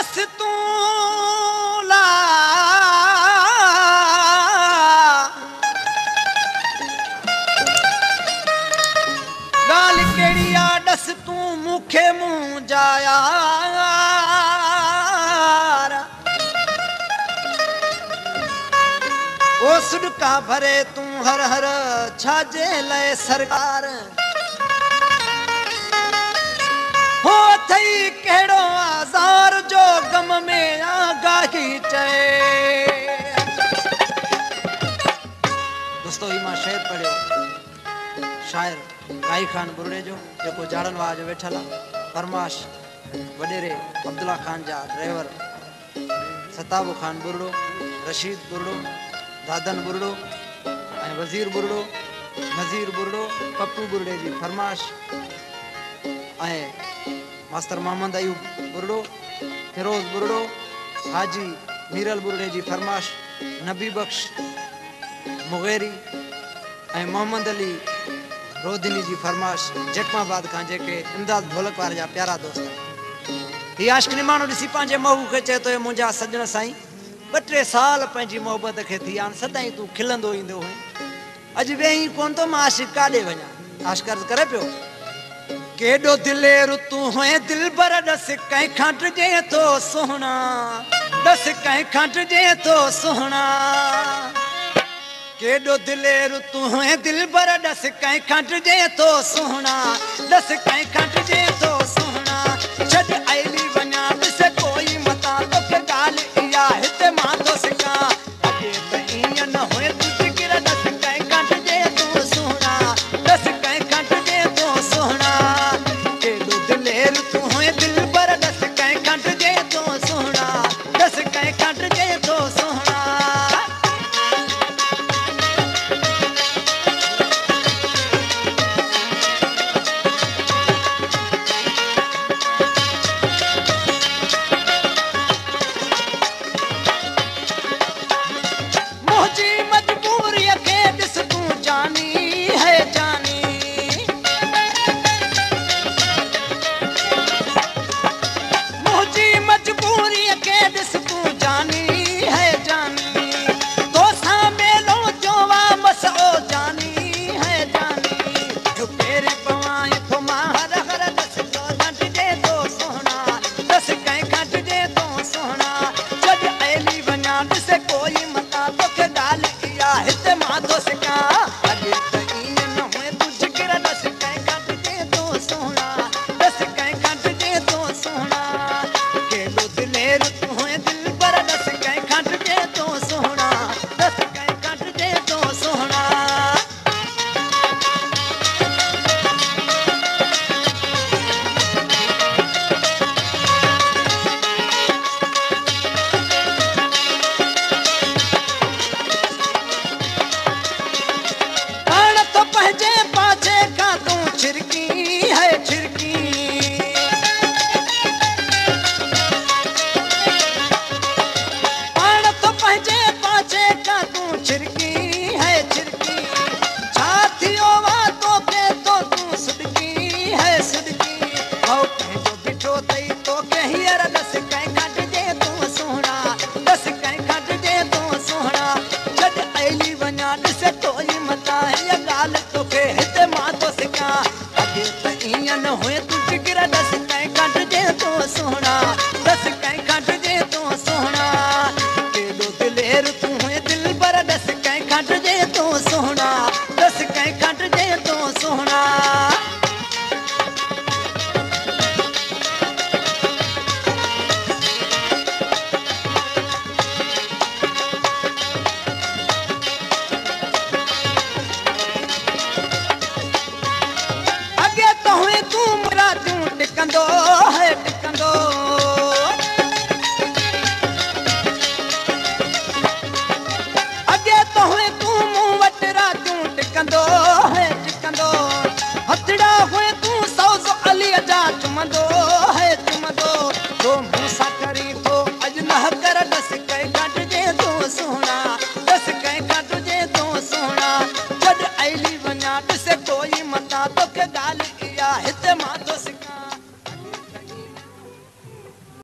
दस तू ला गाल केड़ी आ दस तू मुखे मुंह जाया ओ सुडका भरे तू हर हर छाजे लय सरकार हो थई केड़ो आज़ार जो गम में आगाही चए। दोस्तों ही मां शेर पढ़ियो शायर गाई खान बुरड़े जो जेको जाड़न वाज वेठल फरमाश वडेरे अब्दुल्ला खान जा ड्राइवर सताबो खान बुरड़ो रशीद बुरड़ो दादन बुरड़ो वजीर बुरड़ो नज़ीर बुरड़ो पप्पू बुरड़े जी फरमाश मास्टर मोहम्मद अयूब बुरड़ो फिरोज बुरड़ो हाजी मीरल बुरड़े जी फरमाश नबी बख्श मुगेरी मोहम्मद अली रोदिनी जी फरमाश जटमाबाद का जेके इमदाद ढोलक वाले जा प्यारा दोस्त ही आशिक़नी मानो दिसी पांजे महू के चे तो मुंजा सजन साईं 2-3 साल पंहिंजी मोहब्बत के थी आन सदाई तू खिलंदो इंदो है अज वेही कोन तो मां आशिक़ काडे वणा आशिक़ अर्ज़ करे पियो केडो दिलेर तू है दिलबर दस कहीं खट जे तो सोहना दस कहीं खट जे तो सोहना केडो दिलेर तू है दिलबर दस कहीं खट जे तो सोहना दस कहीं खट जे तो सोहना छड आईली वना दिस कोई मता तो के गाल इया हिते मां तो सिका अजे तई न होए तू जिगर दस कहीं खट जे तो सोहना दस कहीं खट जे तो सोहना केडो दिलेर तू है दिलबर दस कहीं खट जे तो सोहना दस कहीं खट जे तो सोहना। से कोई मता तो के गाल इया हिते मां तो